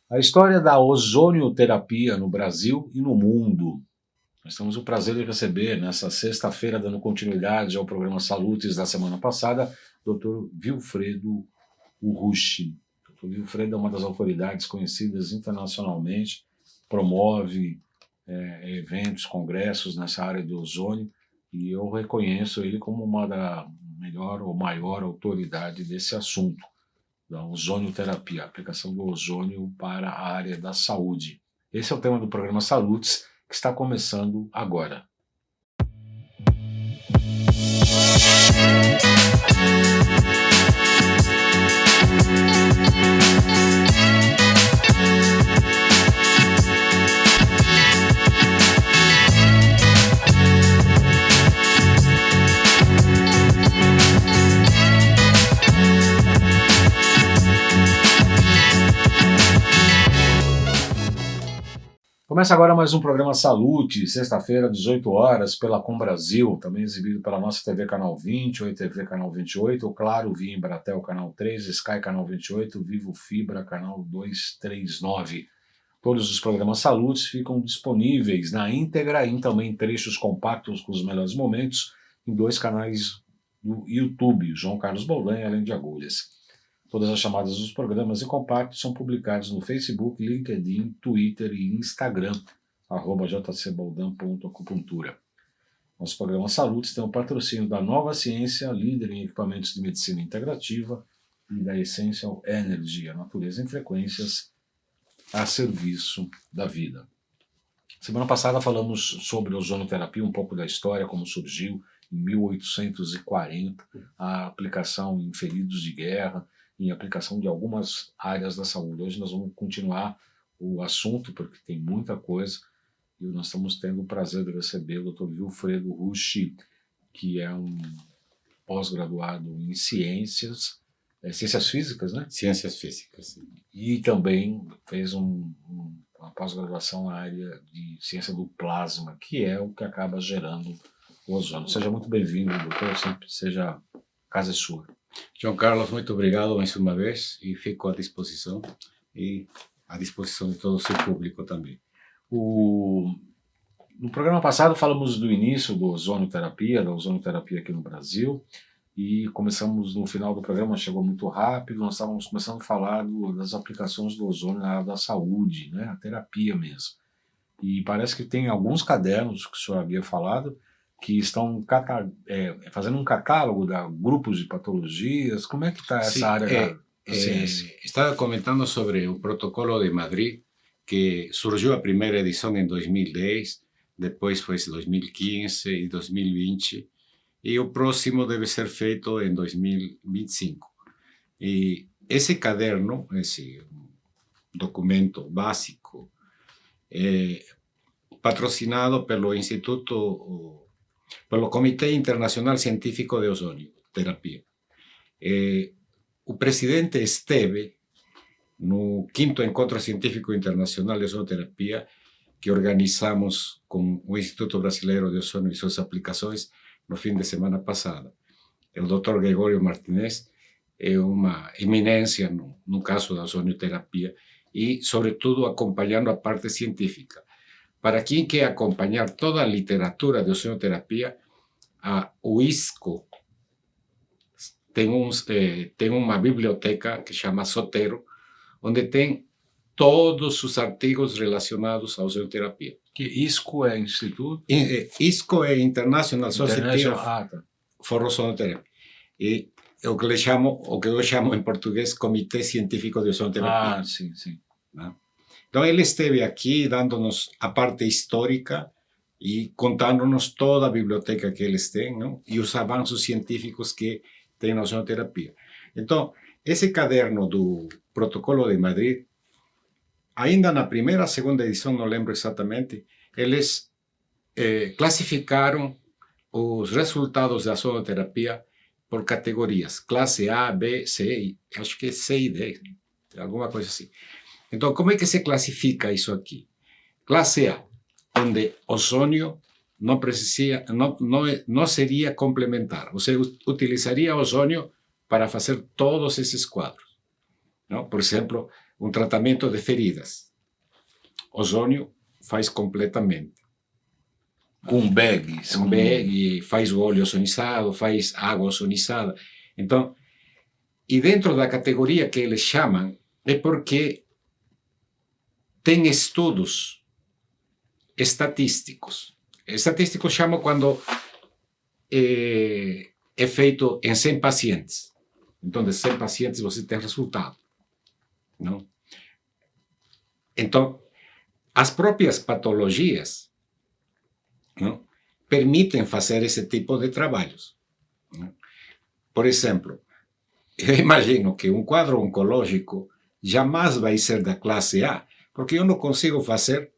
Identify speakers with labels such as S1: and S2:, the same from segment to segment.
S1: A história da ozonioterapia no Brasil e no mundo. Nós temos o prazer de receber, nessa sexta-feira, dando continuidade ao programa Salutes da semana passada, Dr. Vilfredo Urushi. Dr. Vilfredo é uma das autoridades conhecidas internacionalmente, promove eventos, congressos nessa área do ozônio, e eu reconheço ele como uma da melhor ou maior autoridade desse assunto, da ozonioterapia, a aplicação do ozônio para a área da saúde. Esse é o tema do programa Salutes, que está começando agora. Começa agora mais um programa Salute, sexta-feira, 18 horas, pela Com Brasil, também exibido pela nossa TV Canal 20, Oi TV Canal 28, Claro, Via Embratel Canal 3, Sky Canal 28, Vivo Fibra Canal 239. Todos os programas Salutes ficam disponíveis na íntegra e também trechos compactos com os melhores momentos em dois canais do YouTube, João Carlos Boldan e Além de Agulhas. Todas as chamadas dos programas e compactos são publicados no Facebook, LinkedIn, Twitter e Instagram, @jcboldan.acupuntura. Nosso programa Salutes tem o patrocínio da Nova Ciência, líder em equipamentos de medicina integrativa, e da Essential Energy, a natureza em frequências a serviço da vida. Semana passada falamos sobre ozonoterapia, um pouco da história, como surgiu em 1840, a aplicação em feridos de guerra, em aplicação de algumas áreas da saúde. Hoje nós vamos continuar o assunto, porque tem muita coisa, e nós estamos tendo o prazer de receber o Dr. Vilfredo Urushi, que é um pós-graduado em ciências físicas, né?
S2: Ciências físicas, sim.
S1: E também fez uma pós-graduação na área de ciência do plasma, que é o que acaba gerando o ozônio. Seja muito bem-vindo, doutor, sempre seja, a casa é sua.
S2: João Carlos, muito obrigado mais uma vez e fico à disposição e à disposição de todo o seu público também.
S1: No programa passado falamos do início da ozonioterapia aqui no Brasil, e começamos no final do programa, chegou muito rápido, nós estávamos começando a falar das aplicações do ozônio na área da saúde, né, a terapia mesmo. E parece que tem alguns cadernos que o senhor havia falado, que estão fazendo um catálogo de grupos de patologias. Como é que está essa área da ciência?
S2: Estava comentando sobre o protocolo de Madrid, que surgiu a primeira edição em 2010, depois foi em 2015 e 2020, e o próximo deve ser feito em 2025. E esse caderno, esse documento básico, patrocinado pelo pelo Comitê Internacional Científico de Ozonioterapia. O presidente esteve no 5º Encontro Científico Internacional de Ozonoterapia, que organizamos com o Instituto Brasileiro de Ozônio e suas aplicações no fim de semana passada. O Dr. Gregorio Martinez é uma eminência no caso da ozonioterapia e, sobretudo, acompanhando a parte científica. Para quem quer acompanhar toda a literatura de ozonioterapia, o ISCO tem uma biblioteca que chama Sotero, onde tem todos os artigos relacionados à ozonioterapia.
S1: Que ISCO é Instituto?
S2: ISCO é International Society for Ozonotherapy. E o que eu chamo em português Comitê Científico de Ozonoterapia.
S1: Sim, sim.
S2: Então ele esteve aqui dando-nos a parte histórica e contando-nos toda a biblioteca que eles têm, não? E os avanços científicos que tem na ozonoterapia. Então, esse caderno do Protocolo de Madrid, ainda na primeira, segunda edição, não lembro exatamente, eles classificaram os resultados da ozonoterapia por categorias, classe A, B, C, acho que C e D, alguma coisa assim. Então, como é que se classifica isso aqui? Classe A, onde ozônio não seria complementar. Você utilizaria ozônio para fazer todos esses quadros. Não? Por exemplo, um tratamento de feridas. Ozônio faz completamente.
S1: Com bags.
S2: Com bag, faz o óleo ozonizado, faz água ozonizada. Então, e dentro da categoria que eles chamam, é porque tem estudos estatísticos. Estatísticos chamam quando é feito em 100 pacientes. Então, de 100 pacientes você tem resultado. Não? Então, as próprias patologias, não, permitem fazer esse tipo de trabalhos. Não? Por exemplo, eu imagino que um quadro oncológico jamais vai ser da classe A, porque eu não consigo fazer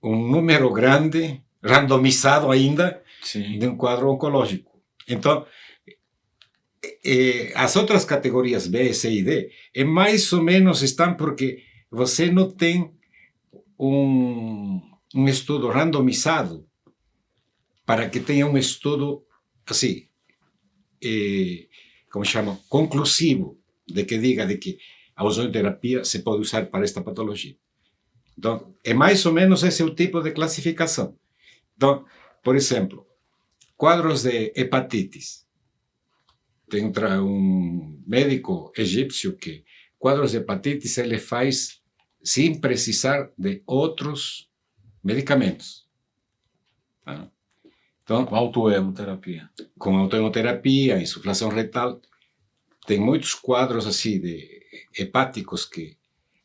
S2: um número grande, randomizado ainda,
S1: Sim.
S2: de um quadro oncológico. Então, as outras categorias B, C e D, mais ou menos estão porque você não tem um estudo randomizado para que tenha um estudo assim, como chama, conclusivo, de que diga de que a ozonioterapia se pode usar para esta patologia. Então, é mais ou menos esse o tipo de classificação. Então, por exemplo, quadros de hepatites. Tem um médico egípcio que quadros de hepatites ele faz sem precisar de outros medicamentos. Tá? Então,
S1: Com autohemoterapia.
S2: Com autohemoterapia, insuflação retal, tem muitos quadros assim de hepáticos que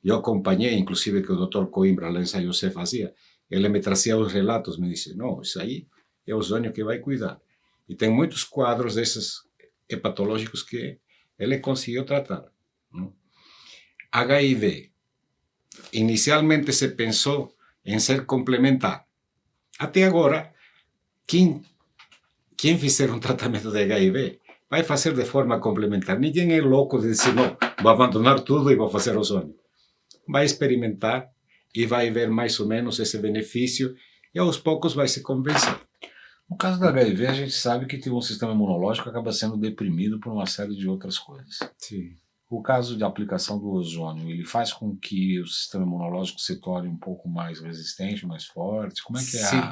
S2: eu acompanhei, inclusive que o Dr. Coimbra lá em São José fazia. Ele me trazia os relatos, me disse, não, isso aí é o ozônio que vai cuidar. E tem muitos quadros desses hepatológicos que ele conseguiu tratar. Não? HIV. Inicialmente se pensou em ser complementar. Até agora, quem fizer um tratamento de HIV vai fazer de forma complementar. Ninguém é louco de dizer, não, vou abandonar tudo e vou fazer ozônio. Vai experimentar e vai ver mais ou menos esse benefício e aos poucos vai se convencer.
S1: No caso da HIV, a gente sabe que tem um sistema imunológico que acaba sendo deprimido por uma série de outras coisas.
S2: Sim.
S1: O caso de aplicação do ozônio, ele faz com que o sistema imunológico se torne um pouco mais resistente, mais forte? Como é que é?
S2: Sim,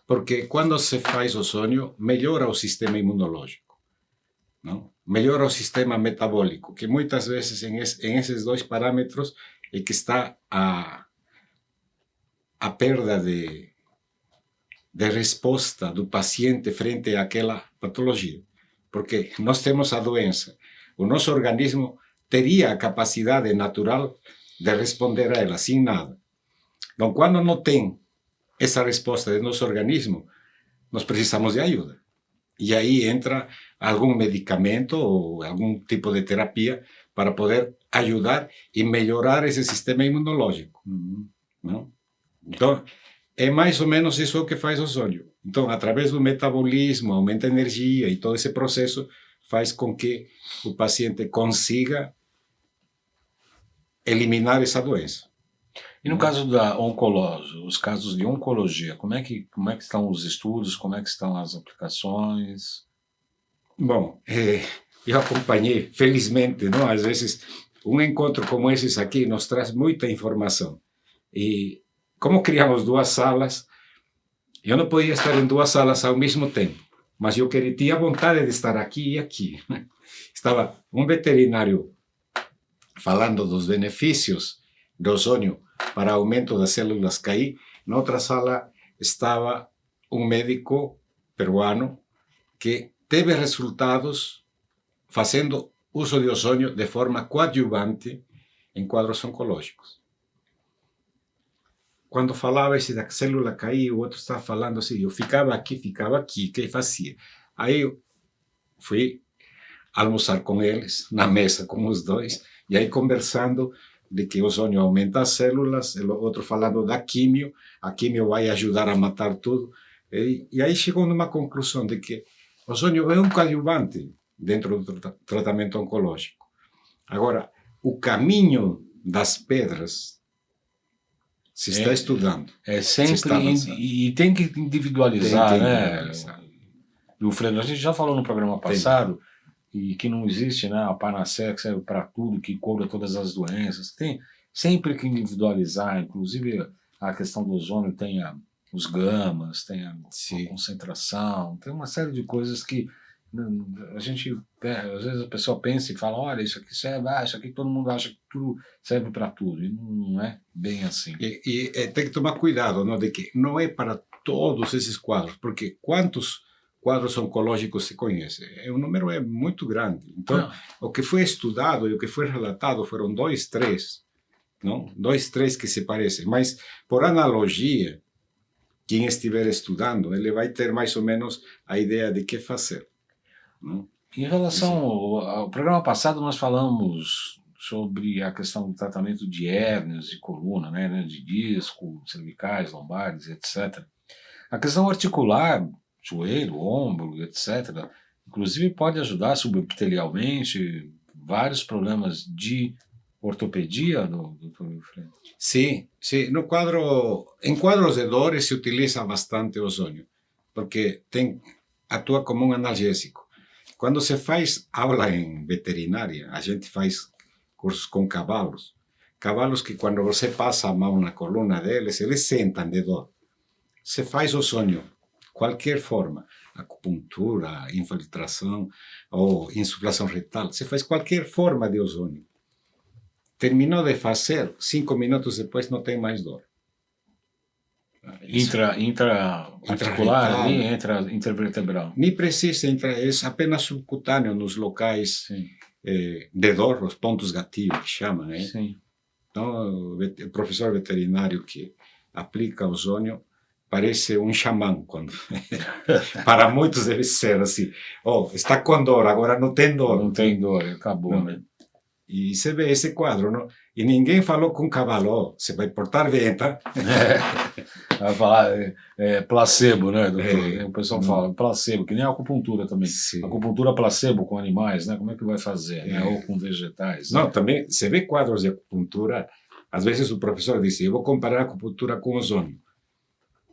S2: porque quando se faz ozônio, melhora o sistema imunológico, não? Melhora o sistema metabólico, que muitas vezes em esses dois parâmetros é que está a perda de resposta do paciente frente àquela patologia. Porque nós temos a doença, o nosso organismo teria a capacidade natural de responder a ela, sem nada. Então, quando não tem essa resposta do nosso organismo, nós precisamos de ajuda. E aí entra algum medicamento ou algum tipo de terapia para poder ajudar e melhorar esse sistema imunológico. Não? Então, é mais ou menos isso que faz o ozônio. Então, através do metabolismo, aumenta a energia e todo esse processo faz com que o paciente consiga eliminar essa doença.
S1: E no caso da oncologia, os casos de oncologia, como é que estão os estudos, como é que estão as aplicações?
S2: Bom, eu acompanhei, felizmente, não? Às vezes, um encontro como esses aqui nos traz muita informação. E como criamos duas salas, eu não podia estar em duas salas ao mesmo tempo, mas eu tinha vontade de estar aqui e aqui. Estava um veterinário falando dos benefícios do ozônio para aumento das células KI. Na outra sala estava um médico peruano que teve resultados fazendo uso de ozônio de forma coadjuvante em quadros oncológicos. Quando falava esse da célula KI, o outro estava falando assim, eu ficava aqui, que fazia? Aí eu fui almoçar com eles, na mesa com os dois, e aí conversando de que o ozônio aumenta as células, o outro falando da químio, a químio vai ajudar a matar tudo, e aí chegou numa conclusão de que o ozônio é um coadjuvante dentro do tratamento oncológico. Agora, o caminho das pedras se está estudando.
S1: É sempre, e tem que individualizar, né? O Frederico, a gente já falou no programa passado e que não existe, né, a panaceia que serve para tudo, que cura todas as doenças. Tem sempre que individualizar, inclusive a questão do ozônio tem os gamas, tem a concentração, tem uma série de coisas que a gente, às vezes a pessoa pensa e fala, olha, isso aqui serve, isso aqui todo mundo acha que tudo serve para tudo, e não é bem assim.
S2: E tem que tomar cuidado, não, de que não é para todos esses quadros, porque quantos quadros oncológicos se conhece? O número é muito grande. Então, o que foi estudado e o que foi relatado foram 2, 3, não? 2, 3 que se parecem, mas por analogia, quem estiver estudando, ele vai ter mais ou menos a ideia de que fazer. Não?
S1: Em relação ao programa passado, nós falamos sobre a questão do tratamento de hérnias de coluna, né, de disco, cervicais, lombares, etc. A questão articular, joelho, ombro, etc., inclusive pode ajudar subepitelialmente, vários problemas de ortopedia, doutor Wilfredo?
S2: Sim, sim. Em quadros de dores se utiliza bastante ozônio, porque atua como um analgésico. Quando se faz aula em veterinária, a gente faz cursos com cavalos. Cavalos que quando você passa a mão na coluna deles, eles sentam de dor. Se faz ozônio, qualquer forma, acupuntura, infiltração ou insuflação retal, se faz qualquer forma de ozônio. Terminou de fazer, 5 minutos depois não tem mais dor.
S1: Intra-articular ali, intervertebral.
S2: Nem precisa entrar, é apenas subcutâneo nos locais de dor, os pontos gatilho que chamam. Né?
S1: Sim.
S2: Então, o professor veterinário que aplica ozônio parece um xamã. Para muitos deve ser assim. Está com dor, agora não tem dor.
S1: Não tem dor, acabou, não, né?
S2: E você vê esse quadro, não? E ninguém falou com o cavalo, você vai portar bem, tá?
S1: Vai falar placebo, né, doutor? O pessoal fala placebo, que nem a acupuntura também.
S2: Sim.
S1: Acupuntura placebo com animais, né? Como é que vai fazer? Né? Ou com vegetais.
S2: Não, também, você vê quadros de acupuntura, às vezes o professor diz, eu vou comparar a acupuntura com ozônio.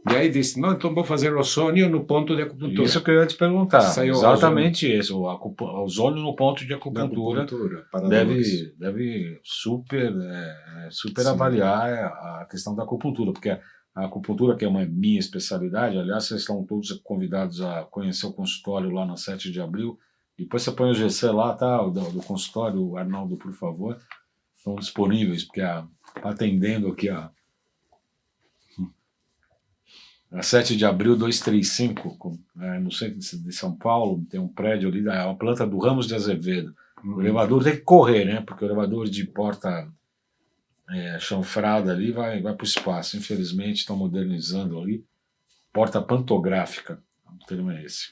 S2: E aí disse, não, então vou fazer ozônio no ponto de acupuntura.
S1: Isso que eu ia te perguntar.
S2: Saiu
S1: exatamente isso. O ozônio no ponto de acupuntura deve super avaliar a questão da acupuntura, porque a acupuntura, que é uma minha especialidade, aliás, vocês estão todos convidados a conhecer o consultório lá na 7 de abril. Depois você põe o GC lá, tá? Do consultório, Arnaldo, por favor. Estão disponíveis, porque atendendo aqui a 7 de abril 235, no centro de São Paulo, tem um prédio ali, a planta do Ramos de Azevedo. O elevador tem que correr, né? Porque o elevador de porta chanfrada ali vai para o espaço. Infelizmente estão modernizando ali. Porta pantográfica, o termo é esse.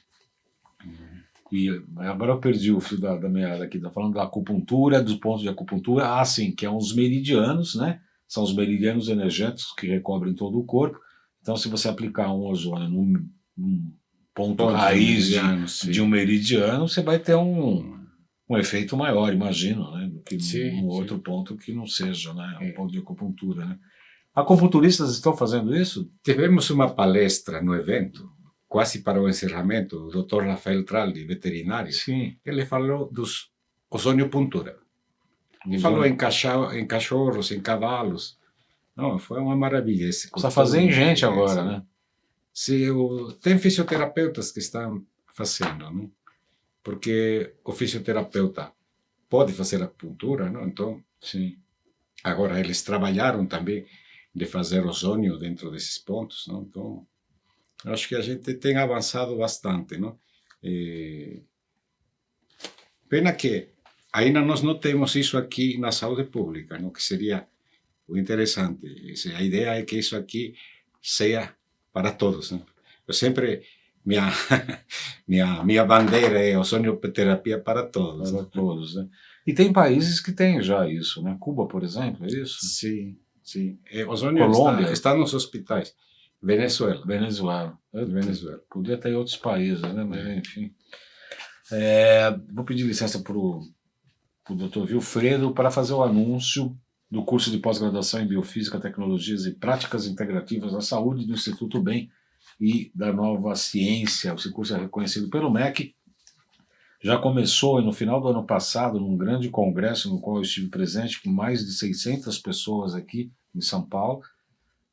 S1: E agora eu perdi o fio da meada aqui. Está falando da acupuntura, dos pontos de acupuntura. Sim, que é os meridianos, né? São os meridianos energéticos que recobrem todo o corpo. Então, se você aplicar um ozônio num ponto raiz de um meridiano, você vai ter um efeito maior, imagino, né, do que num outro ponto que não seja, né, um ponto de acupuntura. Né. Acupunturistas estão fazendo isso?
S2: Tivemos uma palestra no evento, quase para o encerramento, o Dr. Rafael Traldi, veterinário.
S1: Sim.
S2: Ele falou dos ozoniopuntura. Falou em cachorros, em cavalos. Não, foi uma maravilha.
S1: Precisa fazer em gente agora, né?
S2: Tem fisioterapeutas que estão fazendo, né? Porque o fisioterapeuta pode fazer acupuntura, não? Então,
S1: sim.
S2: Agora, eles trabalharam também de fazer ozônio dentro desses pontos, não? Então, acho que a gente tem avançado bastante, não? Pena que ainda nós não temos isso aqui na saúde pública, não? Que seria o interessante. A ideia é que isso aqui seja para todos. Né? Eu sempre, minha bandeira é ozonioterapia para todos.
S1: Para todos, né? E tem países que têm já isso, né? Cuba, por exemplo, é isso?
S2: Sim, sim. Ozônio está nos hospitais. Venezuela.
S1: Venezuela. Podia ter outros países, né? Mas enfim. Vou pedir licença para o Dr. Wilfredo para fazer o anúncio do curso de pós-graduação em Biofísica, Tecnologias e Práticas Integrativas da Saúde do Instituto BEM e da Nova Ciência. Esse curso é reconhecido pelo MEC. Já começou no final do ano passado, num grande congresso no qual eu estive presente, com mais de 600 pessoas aqui em São Paulo.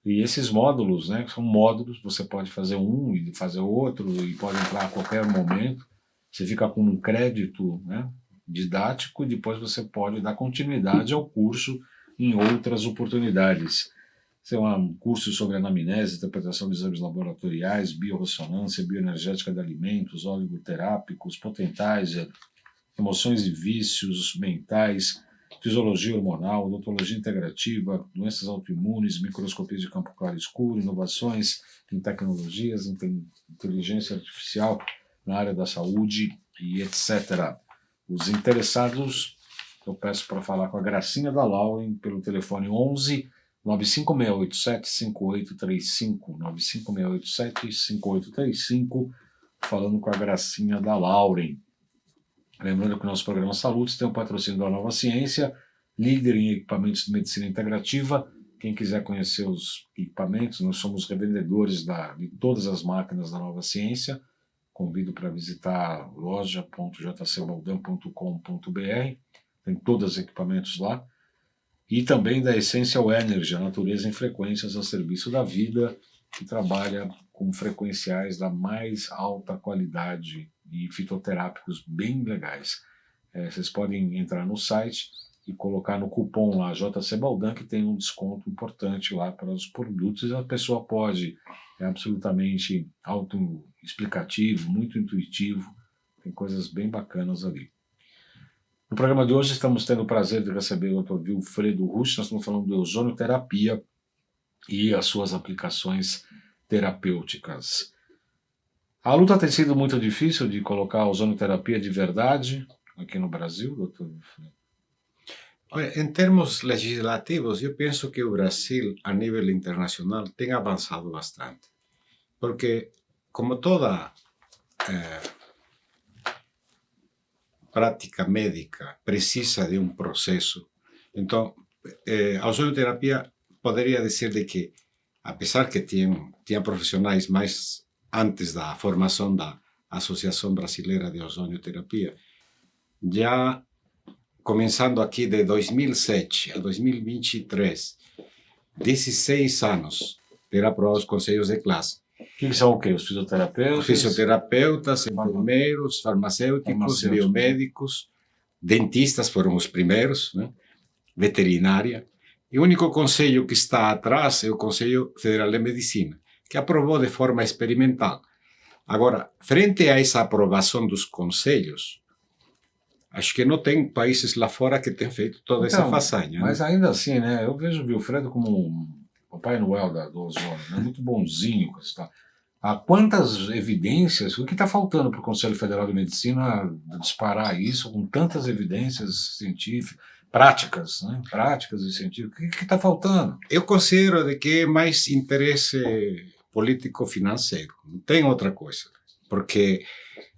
S1: E esses módulos, né, são módulos, você pode fazer um e fazer outro, e pode entrar a qualquer momento. Você fica com um crédito, né, didático, e depois você pode dar continuidade ao curso em outras oportunidades. Esse é um curso sobre anamnese, interpretação de exames laboratoriais, biorressonância, bioenergética de alimentos, oligoterápicos, potentizer, emoções e vícios mentais, fisiologia hormonal, odontologia integrativa, doenças autoimunes, microscopia de campo claro e escuro, inovações em tecnologias, inteligência artificial na área da saúde e etc. Os interessados, eu peço para falar com a Gracinha da Lauren pelo telefone 11 95687-5835, 95687-5835, falando com a Gracinha da Lauren. Lembrando que o nosso programa Saúde tem o patrocínio da Nova Ciência, líder em equipamentos de medicina integrativa. Quem quiser conhecer os equipamentos, nós somos revendedores de todas as máquinas da Nova Ciência. Convido para visitar loja.jcbaldan.com.br, tem todos os equipamentos lá. E também da Essential Energy, a natureza em frequências a serviço da vida, que trabalha com frequenciais da mais alta qualidade e fitoterápicos bem legais. Vocês podem entrar no site e colocar no cupom lá JCBaldan, que tem um desconto importante lá para os produtos. A pessoa pode, é absolutamente autoexplicativo, muito intuitivo, tem coisas bem bacanas ali. No programa de hoje estamos tendo o prazer de receber o Dr. Vilfredo Rusch. Nós estamos falando de ozonioterapia e as suas aplicações terapêuticas. A luta tem sido muito difícil de colocar a ozonioterapia de verdade aqui no Brasil, doutor Vilfredo?
S2: Olha, em termos legislativos, eu penso que o Brasil, a nível internacional, tem avançado bastante. Porque, como toda prática médica precisa de um processo, então a ozonioterapia poderia dizer de que, apesar que tinha profissionais mais antes da formação da Associação Brasileira de Ozonioterapia, já começando aqui de 2007 a 2023, 16 anos, ter aprovado os conselhos de classe.
S1: Que são o quê? Os fisioterapeutas?
S2: Os fisioterapeutas, enfermeiros, farmacêuticos, biomédicos, dentistas foram os primeiros, né? Veterinária. E o único conselho que está atrás é o Conselho Federal de Medicina, que aprovou de forma experimental. Agora, frente a essa aprovação dos conselhos, acho que não tem países lá fora que tenham feito toda essa façanha.
S1: Mas ainda assim, né? Eu vejo o Vilfredo como o Pai Noel do ozônio, né? Muito bonzinho. Há quantas evidências, o que está faltando para o Conselho Federal de Medicina disparar isso com tantas evidências científicas, práticas, né? Práticas e científicas, o que está faltando?
S2: Eu considero de que é mais interesse político-financeiro, não tem outra coisa. Porque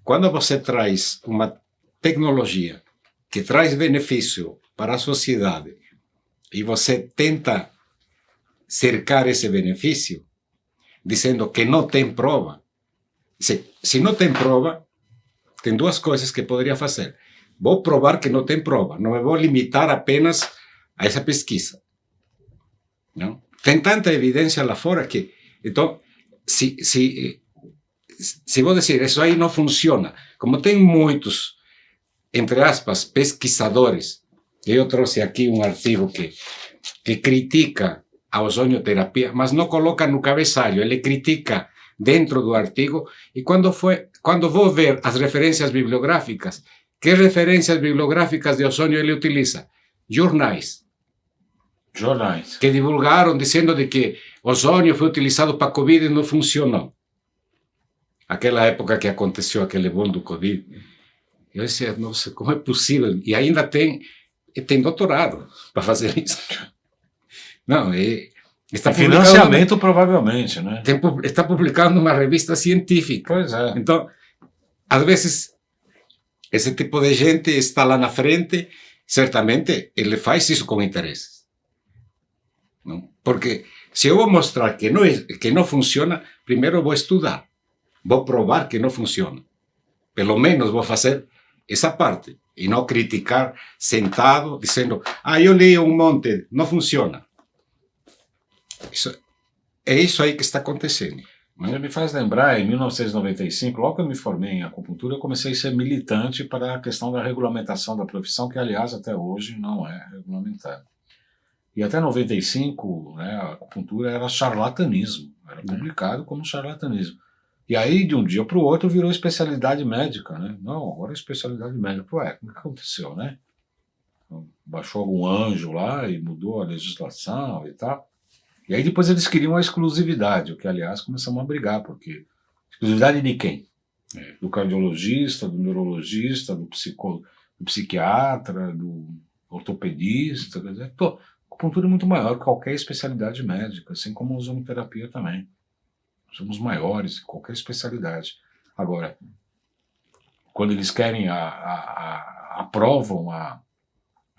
S2: quando você traz uma tecnologia que traz benefício para a sociedade e você tenta cercar esse benefício, dizendo que não tem prova. Se não tem prova, tem duas coisas que poderia fazer. Vou provar que não tem prova, não me vou limitar apenas a essa pesquisa. Não? Tem tanta evidência lá fora que... Então, se vou dizer, isso aí não funciona, como tem muitos, entre aspas, pesquisadores, eu trouxe aqui um artigo que critica a ozonioterapia, mas não coloca no cabeçalho, ele critica dentro do artigo, e quando vou ver as referências bibliográficas, que referências bibliográficas de ozônio ele utiliza? Jornais. Que divulgaram dizendo de que ozônio foi utilizado para Covid e não funcionou. Aquela época que aconteceu aquele boom do Covid, eu disse, nossa, como é possível? E ainda tem doutorado para fazer isso. Não, está
S1: financiamento provavelmente, né?
S2: Está publicado numa revista científica.
S1: Pois é.
S2: Então, às vezes, esse tipo de gente está lá na frente, certamente ele faz isso com interesses. Não? Porque se eu vou mostrar que não funciona, primeiro vou estudar, vou provar que não funciona. Pelo menos vou fazer essa parte. E não criticar sentado, dizendo, eu li um monte, não funciona. É isso aí que está acontecendo.
S1: Me faz lembrar, em 1995, logo que eu me formei em acupuntura, eu comecei a ser militante para a questão da regulamentação da profissão, que, aliás, até hoje não é regulamentada. E até 95, né, a acupuntura era charlatanismo, era publicado como charlatanismo. E aí, de um dia para o outro, virou especialidade médica, né? Não, agora é especialidade médica. Ué, como que aconteceu, né? Baixou algum anjo lá e mudou a legislação e tal. E aí depois eles queriam a exclusividade, o que, aliás, começamos a brigar, porque exclusividade de quem? Do cardiologista, do neurologista, do psiquiatra, do ortopedista, quer dizer, a acupuntura é muito maior que qualquer especialidade médica, assim como a ozonoterapia também. Somos maiores que qualquer especialidade. Agora, quando eles querem, aprovam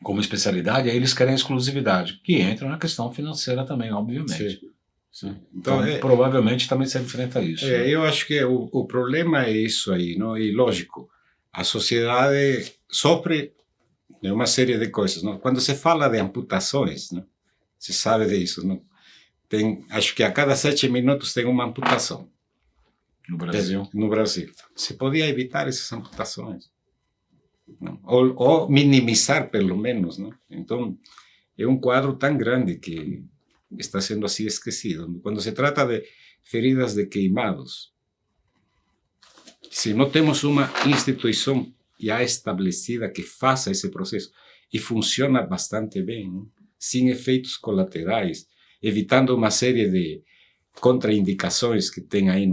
S1: como especialidade, aí eles querem a exclusividade, que entra na questão financeira também, obviamente.
S2: Sim. Sim.
S1: Então, provavelmente também se enfrenta isso.
S2: Né? Eu acho que o problema é isso aí, não? E lógico, a sociedade sofre de uma série de coisas. Não? Quando se fala de amputações, não? Se sabe disso, não? Acho que a cada 7 minutos tem uma amputação.
S1: No Brasil?
S2: No Brasil. Se podia evitar essas amputações. Não? Ou minimizar, pelo menos. Não? Então, é um quadro tão grande que está sendo assim esquecido. Quando se trata de feridas de queimados, se não temos uma instituição já estabelecida que faça esse processo, e funciona bastante bem, não? Sem efeitos colaterais, evitando uma série de contraindicações que tem aí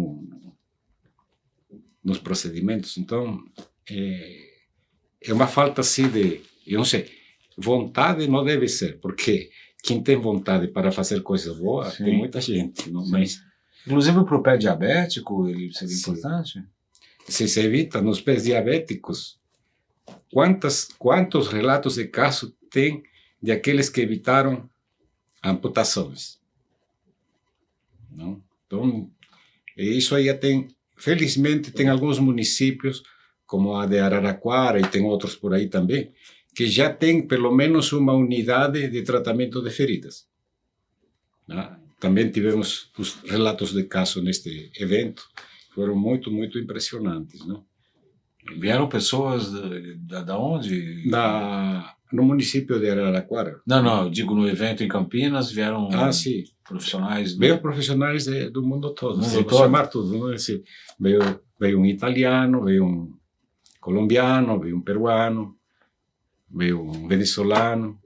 S2: nos procedimentos. Então, é uma falta assim de, eu não sei, vontade não deve ser, porque quem tem vontade para fazer coisas boas, sim, tem muita gente. Não? Mas,
S1: inclusive para o pé diabético, ele seria importante?
S2: Se evita nos pés diabéticos, quantos relatos de casos tem de aqueles que evitaram amputações? Não? Então, isso aí tem, felizmente, tem alguns municípios, como a de Araraquara, e tem outros por aí também, que já tem pelo menos uma unidade de tratamento de feridas. Não? Também tivemos os relatos de casos neste evento, foram muito, muito impressionantes. Não?
S1: Vieram pessoas da onde?
S2: No município de Araraquara.
S1: Não, eu digo no evento em Campinas, vieram
S2: sim,
S1: profissionais...
S2: Veio profissionais do mundo todo,
S1: vou
S2: chamar tudo. Não? Veio um italiano, veio um colombiano, veio um peruano, veio um venezuelano,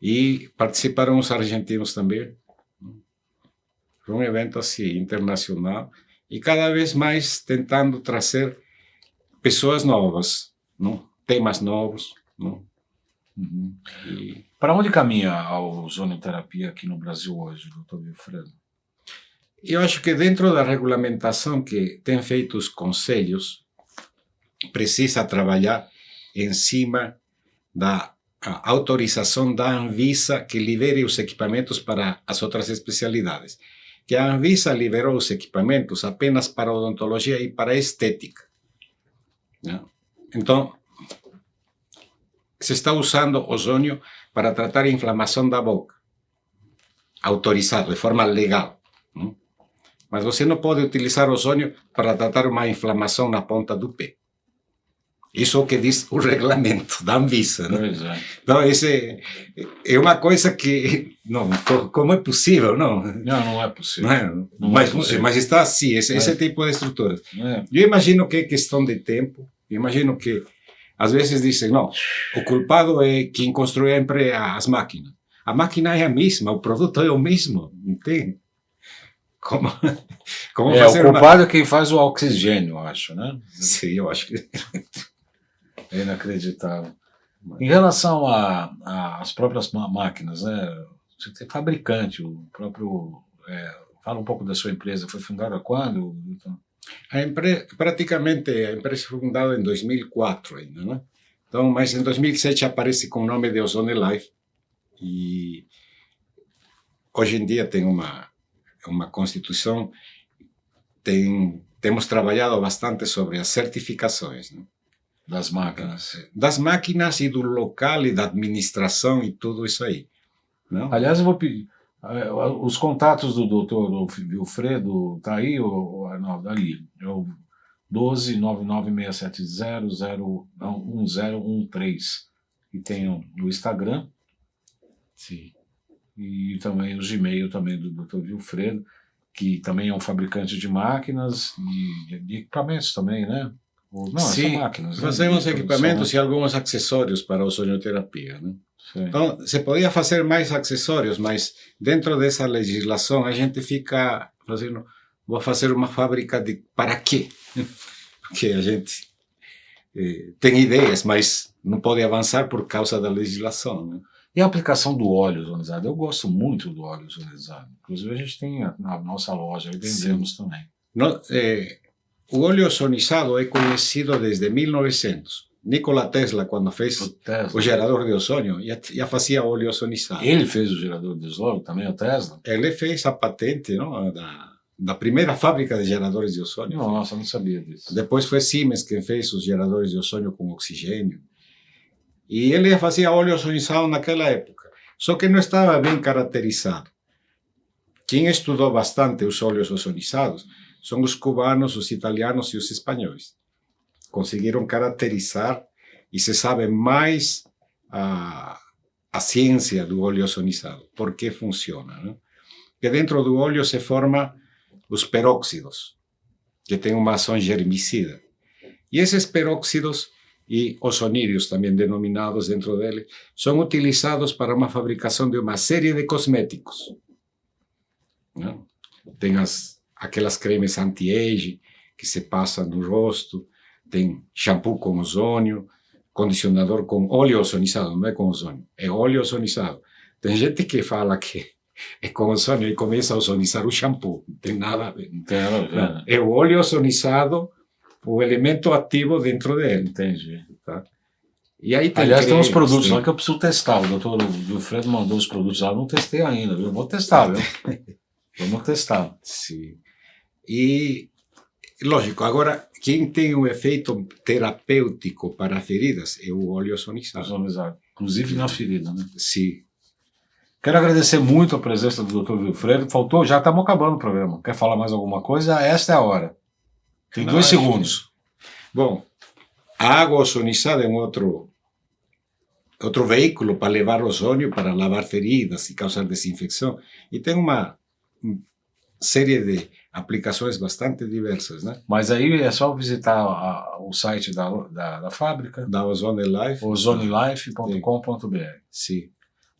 S2: e participaram os argentinos também. Foi um evento assim, internacional, e cada vez mais tentando trazer pessoas novas, não? Temas novos. Não?
S1: Uhum. Para onde caminha a ozonoterapia aqui no Brasil hoje, doutor Wilfredo?
S2: Eu acho que dentro da regulamentação que tem feito os conselhos, precisa trabalhar em cima da autorização da Anvisa que libere os equipamentos para as outras especialidades. Que a Anvisa liberou os equipamentos apenas para odontologia e para estética. Não? Então, se está usando ozônio para tratar a inflamação da boca, autorizado, de forma legal. Não? Mas você não pode utilizar ozônio para tratar uma inflamação na ponta do pé. Isso é o que diz o regulamento da Anvisa. Não? Então, isso é uma coisa que... Não, como é possível? Não
S1: é possível.
S2: Mas está assim, esse tipo de estrutura. Eu imagino que é questão de tempo. Eu imagino que, às vezes, dizem, não, o culpado é quem construiu as máquinas. A máquina é a mesma, o produto é o mesmo, entende? Como fazer
S1: o culpado é quem faz o oxigênio, eu acho, né?
S2: Sim, eu acho que...
S1: É inacreditável. Em relação às próprias máquinas, né? Você tem fabricante, o próprio... fala um pouco da sua empresa, foi fundada quando? Então...
S2: Praticamente a empresa foi fundada em 2004 ainda, né? Então, mas em 2007 aparece com o nome de Ozone Life, e hoje em dia tem uma constituição, temos trabalhado bastante sobre as certificações, né?
S1: Das máquinas.
S2: Das máquinas e do local e da administração e tudo isso aí. Não?
S1: Aliás, eu vou pedir. Os contatos do doutor Vilfredo, tá aí, o Arnaldo, ali. É o 12996701013. E tem o Instagram.
S2: Sim.
S1: E também o Gmail também do Dr. Vilfredo, que também é um fabricante de máquinas e de equipamentos também, né? Não,
S2: sim,
S1: são máquinas.
S2: fazemos
S1: né?
S2: equipamentos e alguns acessórios para a ozonioterapia. Né?
S1: Sim.
S2: Então, se podia fazer mais acessórios, mas dentro dessa legislação a gente fica fazendo, vou fazer uma fábrica de para quê? Porque a gente tem ideias, mas não pode avançar por causa da legislação. Né?
S1: E a aplicação do óleo ozonizado? Eu gosto muito do óleo ozonizado. Inclusive a gente tem na nossa loja, e vendemos também.
S2: O óleo ozonizado é conhecido desde 1900. Nikola Tesla, quando fez o gerador de ozônio, já fazia óleo ozonizado.
S1: Ele fez o gerador de ozônio, também o Tesla?
S2: Ele fez a patente, não, da primeira fábrica de geradores de ozônio.
S1: Nossa, eu não sabia disso.
S2: Depois foi Siemens quem fez os geradores de ozônio com oxigênio. E ele já fazia óleo ozonizado naquela época. Só que não estava bem caracterizado. Quem estudou bastante os óleos ozonizados são os cubanos, os italianos e os espanhóis. Conseguiram caracterizar e se sabe mais a ciência do óleo ozonizado, por que funciona. Né? Porque dentro do óleo se formam os peróxidos, que têm uma ação germicida. E esses peróxidos e ozonídeos, também denominados dentro dele, são utilizados para uma fabricação de uma série de cosméticos. Não? Tem aquelas cremes anti-age que se passam no rosto, tem shampoo com ozônio, condicionador com óleo ozonizado, não é com ozônio, é óleo ozonizado. Tem gente que fala que é com ozônio e começa a ozonizar o shampoo, não tem nada a ver.
S1: Não tem nada a ver. Né?
S2: É o óleo ozonizado, o elemento ativo dentro dele.
S1: Entendi.
S2: Tá? E aí tem
S1: Aliás, tem uns produtos
S2: tem...
S1: lá que eu preciso testar. O doutor Vilfredo mandou os produtos lá, eu não testei ainda, viu? Vou testar, viu? Vamos testar.
S2: Sim. E, lógico, agora, quem tem um efeito terapêutico para feridas é o óleo ozonizado.
S1: Ozonizado. Inclusive na ferida, né?
S2: Sim.
S1: Quero agradecer muito a presença do Dr. Vilfredo. Faltou, já estamos acabando o programa. Quer falar mais alguma coisa? Esta é a hora. Tem 2 segundos.
S2: Bom, a água ozonizada é um outro veículo para levar ozônio, para lavar feridas e causar desinfecção. E tem uma série de aplicações bastante diversas, né?
S1: Mas aí é só visitar o site da fábrica.
S2: Da Ozone Life.
S1: ozonelife.com.br.
S2: Sim.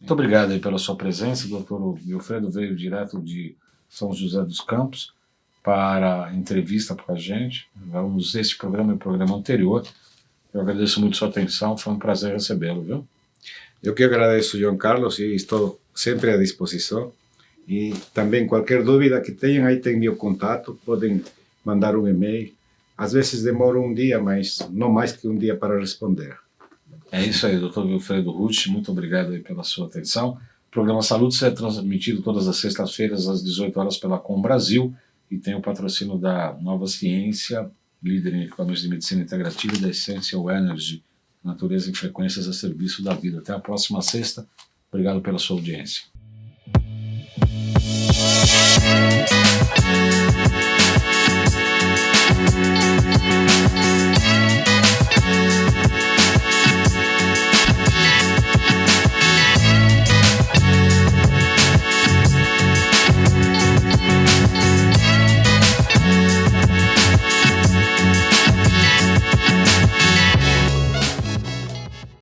S1: Muito obrigado aí pela sua presença. O doutor Vilfredo veio direto de São José dos Campos para a entrevista com a gente. Vamos este programa e o programa anterior. Eu agradeço muito a sua atenção. Foi um prazer recebê-lo, viu?
S2: Eu que agradeço, João Carlos, e estou sempre à disposição. E também qualquer dúvida que tenham, aí tem meu contato, podem mandar um e-mail. Às vezes demora um dia, mas não mais que um dia para responder.
S1: É isso aí, Dr. Vilfredo Ruth, muito obrigado aí pela sua atenção. O programa Saúde é transmitido todas as sextas-feiras às 18 horas pela Com Brasil e tem o patrocínio da Nova Ciência, líder em equipamentos de medicina integrativa, e da Essential Energy, natureza e frequências a serviço da vida. Até a próxima sexta. Obrigado pela sua audiência.